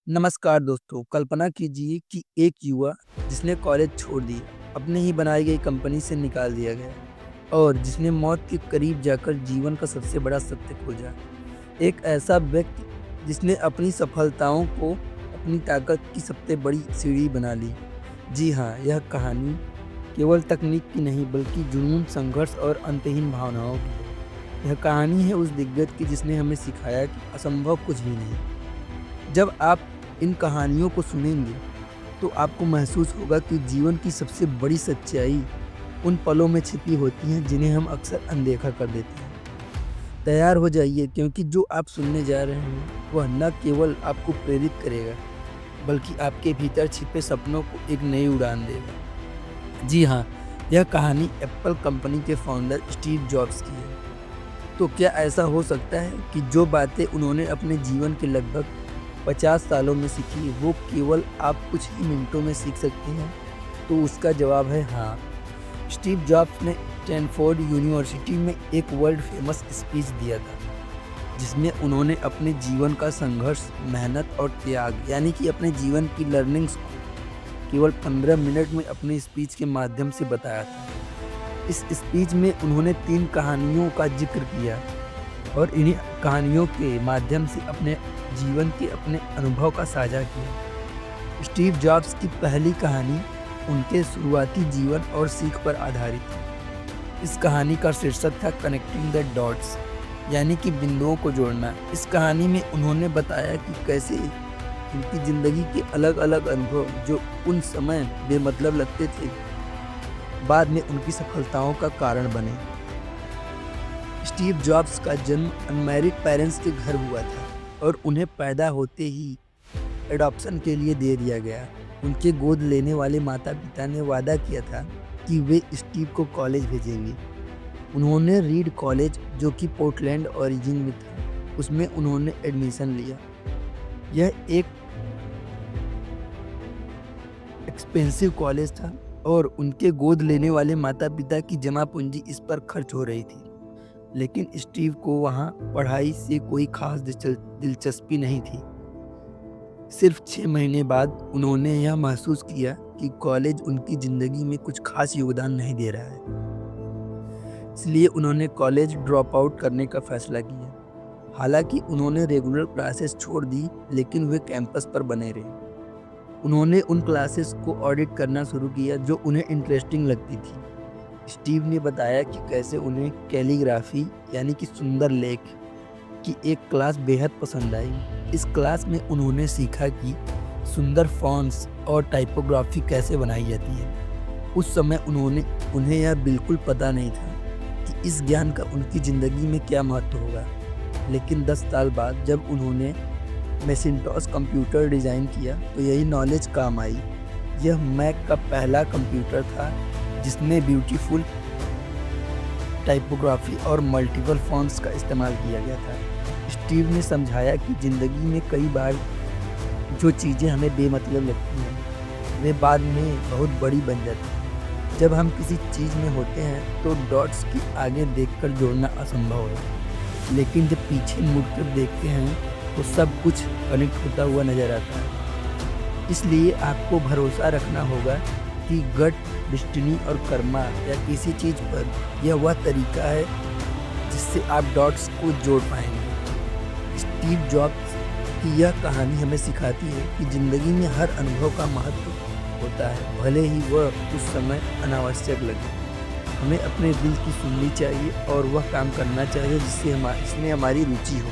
नमस्कार दोस्तों, कल्पना कीजिए कि एक युवा जिसने कॉलेज छोड़ दी, अपने ही बनाई गई कंपनी से निकाल दिया गया और जिसने मौत के करीब जाकर जीवन का सबसे बड़ा सत्य खोजा। एक ऐसा व्यक्ति जिसने अपनी सफलताओं को अपनी ताकत की सबसे बड़ी सीढ़ी बना ली। जी हाँ, यह कहानी केवल तकनीक की नहीं बल्कि जुनून, संघर्ष और अंतहीन भावनाओं की है। यह कहानी है उस दिग्गज की जिसने हमें सिखाया कि असंभव कुछ भी नहीं। जब आप इन कहानियों को सुनेंगे, तो आपको महसूस होगा कि जीवन की सबसे बड़ी सच्चाई उन पलों में छिपी होती हैं जिन्हें हम अक्सर अनदेखा कर देते हैं। तैयार हो जाइए क्योंकि जो आप सुनने जा रहे हैं, वह न केवल आपको प्रेरित करेगा, बल्कि आपके भीतर छिपे सपनों को एक नई उड़ान देगा। जी हाँ, यह कहानी एप्पल कंपनी के फाउंडर स्टीव जॉब्स की है। तो क्या ऐसा हो सकता है कि जो बातें उन्होंने अपने जीवन के लगभग 50 सालों में सीखी, वो केवल आप कुछ ही मिनटों में सीख सकते हैं? तो उसका जवाब है हाँ। स्टीव जॉब्स ने स्टैनफोर्ड यूनिवर्सिटी में एक वर्ल्ड फेमस स्पीच दिया था, जिसमें उन्होंने अपने जीवन का संघर्ष, मेहनत और त्याग यानी कि अपने जीवन की लर्निंग्स को केवल 15 मिनट में अपनी स्पीच के माध्यम से बताया था। इस स्पीच में उन्होंने 3 कहानियों का जिक्र किया और इन्हीं कहानियों के माध्यम से अपने जीवन के अपने अनुभव का साझा किया। स्टीव जॉब्स की पहली कहानी उनके शुरुआती जीवन और सीख पर आधारित है। इस कहानी का शीर्षक था कनेक्टिंग द डॉट्स, यानी कि बिंदुओं को जोड़ना। इस कहानी में उन्होंने बताया कि कैसे उनकी ज़िंदगी के अलग-अलग अनुभव जो उन समय बेमतलब लगते थे, बाद में उनकी सफलताओं का कारण बने। स्टीव जॉब्स का जन्म अनमैरिड पेरेंट्स के घर हुआ था और उन्हें पैदा होते ही एडॉप्शन के लिए दे दिया गया। उनके गोद लेने वाले माता-पिता ने वादा किया था कि वे स्टीव को कॉलेज भेजेंगे। उन्होंने रीड कॉलेज, जो कि पोर्टलैंड ओरिजिन में था, उसमें उन्होंने एडमिशन लिया। यह एक एक्सपेंसिव कॉलेज था और उनके गोद लेने वाले माता-पिता की जमा पूंजी इस पर खर्च हो रही थी। लेकिन स्टीव को वहाँ पढ़ाई से कोई खास दिलचस्पी नहीं थी। सिर्फ 6 महीने बाद उन्होंने यह महसूस किया कि कॉलेज उनकी ज़िंदगी में कुछ खास योगदान नहीं दे रहा है। इसलिए उन्होंने कॉलेज ड्रॉप आउट करने का फैसला किया। हालांकि उन्होंने रेगुलर क्लासेस छोड़ दी, लेकिन वे कैंपस पर बने रहे। उन्होंने उन क्लासेस को ऑडिट करना शुरू किया जो उन्हें इंटरेस्टिंग लगती थी। स्टीव ने बताया कि कैसे उन्हें कैलीग्राफी यानी कि सुंदर लेख की एक क्लास बेहद पसंद आई। इस क्लास में उन्होंने सीखा कि सुंदर फॉन्ट्स और टाइपोग्राफी कैसे बनाई जाती है। उस समय उन्हें यह बिल्कुल पता नहीं था कि इस ज्ञान का उनकी ज़िंदगी में क्या महत्व होगा। लेकिन 10 साल बाद जब उन्होंने मैकिन्टॉश कंप्यूटर डिज़ाइन किया, तो यही नॉलेज काम आई। यह मैक का पहला कंप्यूटर था जिसमें ब्यूटीफुल टाइपोग्राफी और मल्टीपल फॉन्ट्स का इस्तेमाल किया गया था। स्टीव ने समझाया कि ज़िंदगी में कई बार जो चीज़ें हमें बेमतलब लगती हैं, वे बाद में बहुत बड़ी बन जाती हैं। जब हम किसी चीज़ में होते हैं तो डॉट्स की आगे देखकर जोड़ना असंभव है, लेकिन जब पीछे मुड़कर देखते हैं तो सब कुछ कनेक्ट होता हुआ नज़र आता है। इसलिए आपको भरोसा रखना होगा कि गट, डेस्टिनी और कर्मा या किसी चीज़ पर यह वह तरीका है जिससे आप डॉट्स को जोड़ पाएंगे। स्टीव जॉब्स की यह कहानी हमें सिखाती है कि ज़िंदगी में हर अनुभव का महत्व होता है, भले ही वह उस समय अनावश्यक लगे। हमें अपने दिल की सुननी चाहिए और वह काम करना चाहिए जिसमें हमारी रुचि हो।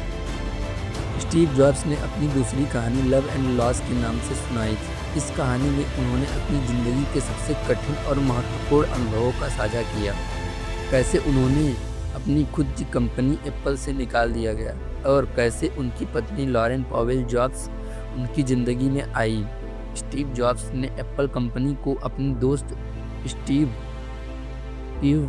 स्टीव जॉब्स ने अपनी दूसरी कहानी लव एंड लॉस के नाम से सुनाई थी। इस कहानी में उन्होंने अपनी ज़िंदगी के सबसे कठिन और महत्वपूर्ण अनुभवों का साझा किया। कैसे उन्होंने अपनी खुद की कंपनी एप्पल से निकाल दिया गया और कैसे उनकी पत्नी लॉरेन पॉवेल जॉब्स उनकी ज़िंदगी में आई। स्टीव जॉब्स ने एप्पल कंपनी को अपने दोस्त स्टीव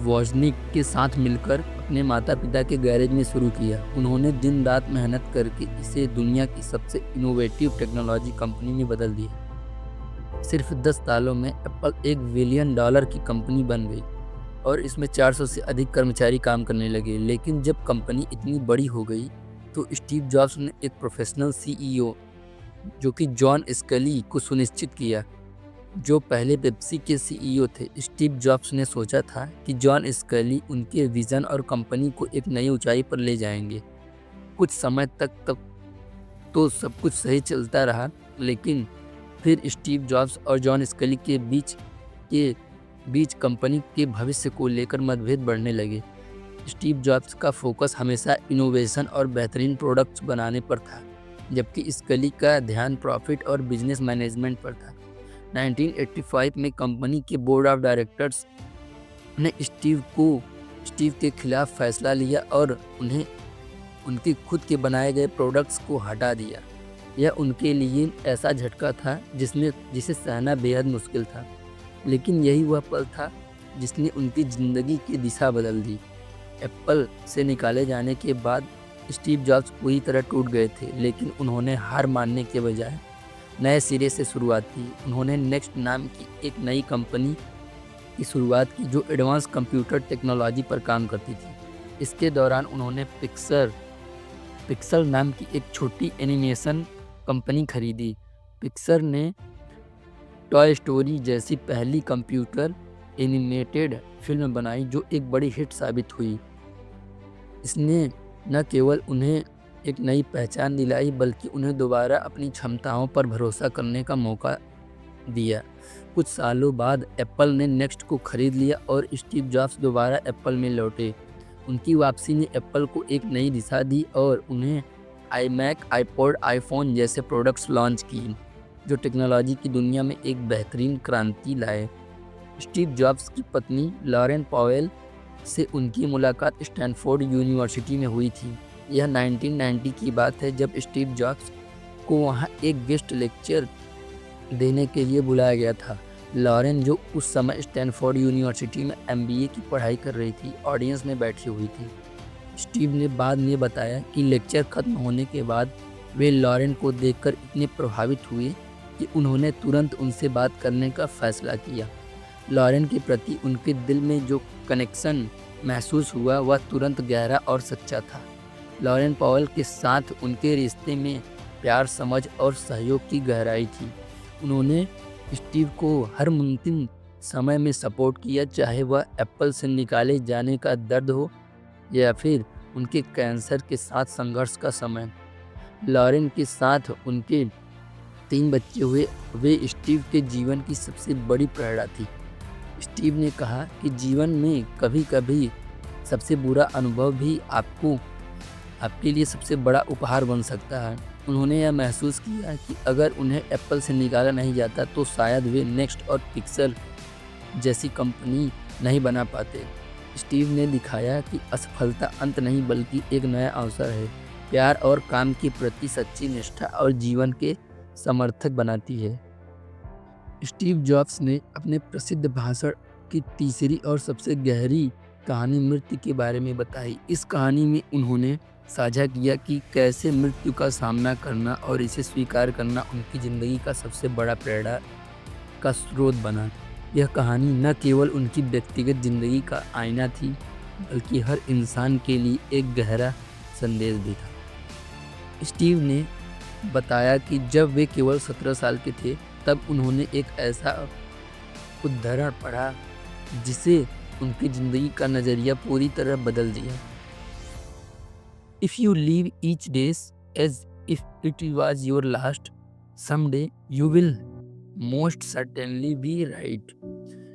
वॉजनिक के साथ मिलकर अपने माता-पिता के गैरेज में शुरू किया। उन्होंने दिन रात मेहनत करके इसे दुनिया की सबसे इनोवेटिव टेक्नोलॉजी कंपनी में बदल दिया। सिर्फ 10 सालों में एप्पल $1 बिलियन की कंपनी बन गई और इसमें 400 से अधिक कर्मचारी काम करने लगे। लेकिन जब कंपनी इतनी बड़ी हो गई तो स्टीव जॉब्स ने एक प्रोफेशनल CEO जो कि जॉन स्कली को सुनिश्चित किया, जो पहले पेप्सी के सीईओ थे। स्टीव जॉब्स ने सोचा था कि जॉन स्कली उनके विजन और कंपनी को एक नई ऊंचाई पर ले जाएंगे। कुछ समय तक तो सब कुछ सही चलता रहा, लेकिन फिर स्टीव जॉब्स और जॉन स्कली के बीच कंपनी के भविष्य को लेकर मतभेद बढ़ने लगे। स्टीव जॉब्स का फोकस हमेशा इनोवेशन और बेहतरीन प्रोडक्ट्स बनाने पर था, जबकि स्कली का ध्यान प्रॉफिट और बिजनेस मैनेजमेंट पर था। 1985 में कंपनी के बोर्ड ऑफ डायरेक्टर्स ने स्टीव के खिलाफ फैसला लिया और उन्हें उनके खुद के बनाए गए प्रोडक्ट्स को हटा दिया। यह उनके लिए ऐसा झटका था जिसे सहना बेहद मुश्किल था, लेकिन यही वह पल था जिसने उनकी ज़िंदगी की दिशा बदल दी। एप्पल से निकाले जाने के बाद स्टीव जॉब्स पूरी तरह टूट गए थे, लेकिन उन्होंने हार मानने के बजाय नए सिरे से शुरुआत की। उन्होंने नेक्स्ट नाम की एक नई कंपनी की शुरुआत की जो एडवांस कंप्यूटर टेक्नोलॉजी पर काम करती थी। इसके दौरान उन्होंने पिक्सल नाम की एक छोटी एनिमेशन कंपनी खरीदी। पिक्सर ने टॉय स्टोरी जैसी पहली कंप्यूटर एनिमेटेड फिल्म बनाई जो एक बड़ी हिट साबित हुई। इसने न केवल उन्हें एक नई पहचान दिलाई, बल्कि उन्हें दोबारा अपनी क्षमताओं पर भरोसा करने का मौका दिया। कुछ सालों बाद एप्पल ने नेक्स्ट को खरीद लिया और स्टीव जॉब्स दोबारा एप्पल में लौटे। उनकी वापसी ने एप्पल को एक नई दिशा दी और उन्हें आईमैक, आईपॉड, आईफोन जैसे प्रोडक्ट्स लॉन्च की, जो टेक्नोलॉजी की दुनिया में एक बेहतरीन क्रांति लाए। स्टीव जॉब्स की पत्नी लॉरेन पॉवेल से उनकी मुलाकात स्टैनफोर्ड यूनिवर्सिटी में हुई थी। यह 1990 की बात है, जब स्टीव जॉब्स को वहां एक गेस्ट लेक्चर देने के लिए बुलाया गया था। लॉरेन, जो उस समय स्टैनफोर्ड यूनिवर्सिटी में MBA की पढ़ाई कर रही थी, ऑडियंस में बैठी हुई थी। स्टीव ने बाद में बताया कि लेक्चर खत्म होने के बाद वे लॉरेन को देखकर इतने प्रभावित हुए कि उन्होंने तुरंत उनसे बात करने का फैसला किया। लॉरेन के प्रति उनके दिल में जो कनेक्शन महसूस हुआ वह तुरंत गहरा और सच्चा था। लॉरेन पॉवेल के साथ उनके रिश्ते में प्यार, समझ और सहयोग की गहराई थी। उन्होंने स्टीव को हर मुमकिन समय में सपोर्ट किया, चाहे वह एप्पल से निकाले जाने का दर्द हो या फिर उनके कैंसर के साथ संघर्ष का समय। लॉरेन के साथ उनके 3 बच्चे हुए, वे स्टीव के जीवन की सबसे बड़ी प्रेरणा थी। स्टीव ने कहा कि जीवन में कभी-कभी सबसे बुरा अनुभव भी आपके लिए सबसे बड़ा उपहार बन सकता है। उन्होंने यह महसूस किया कि अगर उन्हें एप्पल से निकाला नहीं जाता तो शायद वे नेक्स्ट और पिक्सल जैसी कंपनी नहीं बना पाते। स्टीव ने दिखाया कि असफलता अंत नहीं बल्कि एक नया अवसर है। प्यार और काम के प्रति सच्ची निष्ठा और जीवन के समर्थक बनाती है। स्टीव जॉब्स ने अपने प्रसिद्ध भाषण की तीसरी और सबसे गहरी कहानी मृत्यु के बारे में बताई। इस कहानी में उन्होंने साझा किया कि कैसे मृत्यु का सामना करना और इसे स्वीकार करना उनकी ज़िंदगी का सबसे बड़ा प्रेरणा का स्रोत बना। यह कहानी न केवल उनकी व्यक्तिगत ज़िंदगी का आईना थी, बल्कि हर इंसान के लिए एक गहरा संदेश भी था। स्टीव ने बताया कि जब वे केवल 17 साल के थे, तब उन्होंने एक ऐसा उद्धरण पढ़ा जिसे उनकी ज़िंदगी का नज़रिया पूरी तरह बदल दिया। If you live each day as if it was your last, someday you will most certainly be right.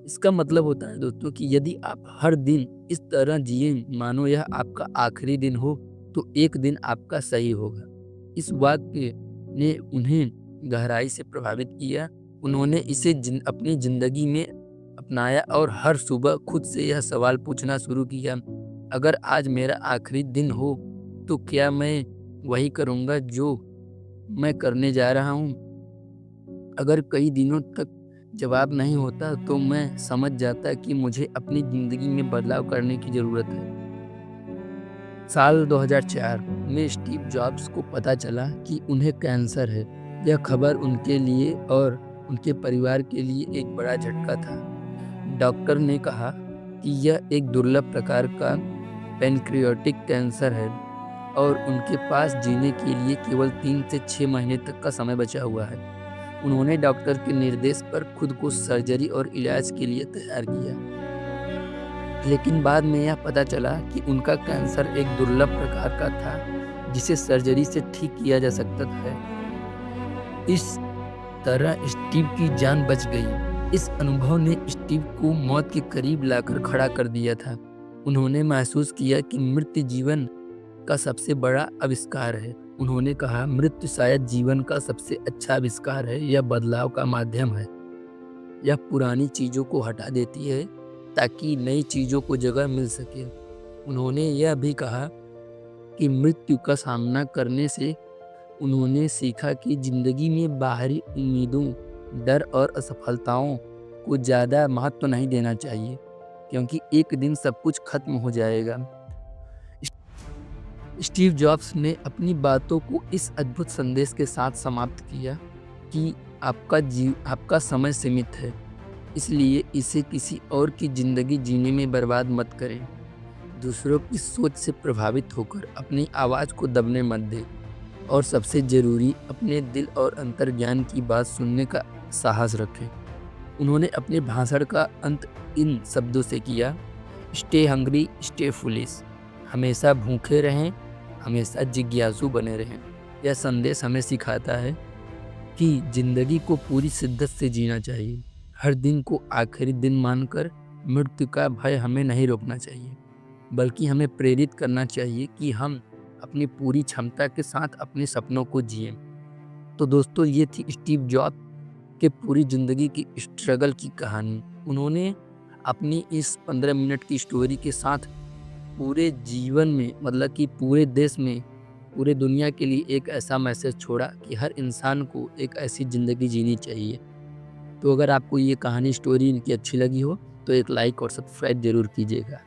इसका मतलब होता है दोस्तों कि यदि आप हर दिन इस तरह जिए मानो यह आपका आखिरी दिन हो, तो एक दिन आपका सही होगा। इस वाक्य ने उन्हें गहराई से प्रभावित किया। उन्होंने इसे अपनी ज़िंदगी में अपनाया और हर सुबह खुद से यह सवाल पूछना शुरू किया, अगर आज मेरा आखिरी दिन हो तो क्या मैं वही करूँगा जो मैं करने जा रहा हूँ? अगर कई दिनों तक जवाब नहीं होता तो मैं समझ जाता कि मुझे अपनी ज़िंदगी में बदलाव करने की ज़रूरत है। साल 2004 में स्टीव जॉब्स को पता चला कि उन्हें कैंसर है। यह खबर उनके लिए और उनके परिवार के लिए एक बड़ा झटका था। डॉक्टर ने कहा कि यह एक दुर्लभ प्रकार का पैनक्रियाटिक कैंसर है और उनके पास जीने के लिए केवल 3 से 6 महीने तक का समय बचा हुआ है। उन्होंने डॉक्टर के निर्देश पर खुद को सर्जरी और इलाज के लिए तैयार किया। लेकिन बाद में यह पता चला कि उनका कैंसर एक दुर्लभ प्रकार का था, जिसे सर्जरी से ठीक किया जा सकता था। इस तरह स्टीव की जान बच गई। इस अनुभव ने स्टीव को मौत के करीब लाकर खड़ा कर दिया था। उन्होंने महसूस किया कि मृत्यु जीवन का सबसे बड़ा आविष्कार है। उन्होंने कहा, मृत्यु शायद जीवन का सबसे अच्छा आविष्कार है। यह बदलाव का माध्यम है। यह पुरानी चीज़ों को हटा देती है ताकि नई चीज़ों को जगह मिल सके। उन्होंने यह भी कहा कि मृत्यु का सामना करने से उन्होंने सीखा कि ज़िंदगी में बाहरी उम्मीदों, डर और असफलताओं को ज़्यादा महत्व नहीं देना चाहिए, क्योंकि एक दिन सब कुछ खत्म हो जाएगा। स्टीव जॉब्स ने अपनी बातों को इस अद्भुत संदेश के साथ समाप्त किया कि आपका समय सीमित है, इसलिए इसे किसी और की ज़िंदगी जीने में बर्बाद मत करें। दूसरों की सोच से प्रभावित होकर अपनी आवाज़ को दबने मत दें, और सबसे ज़रूरी, अपने दिल और अंतर्ज्ञान की बात सुनने का साहस रखें। उन्होंने अपने भाषण का अंत इन शब्दों से किया, स्टे हंग्री, स्टे फुलिश। हमेशा भूखे रहें, हमेशा जिज्ञासु बने रहें। यह संदेश हमें सिखाता है कि ज़िंदगी को पूरी शिद्दत से जीना चाहिए। हर दिन को आखिरी दिन मानकर मृत्यु का भय हमें नहीं रोकना चाहिए, बल्कि हमें प्रेरित करना चाहिए कि हम अपनी पूरी क्षमता के साथ अपने सपनों को जिएं। तो दोस्तों, ये थी स्टीव जॉब के पूरी ज़िंदगी की स्ट्रगल की कहानी। उन्होंने अपनी इस 15 मिनट की स्टोरी के साथ पूरे जीवन में, मतलब कि पूरे देश में, पूरे दुनिया के लिए एक ऐसा मैसेज छोड़ा कि हर इंसान को एक ऐसी ज़िंदगी जीनी चाहिए। तो अगर आपको ये कहानी, स्टोरी इनकी अच्छी लगी हो तो एक लाइक और सब्सक्राइब ज़रूर कीजिएगा।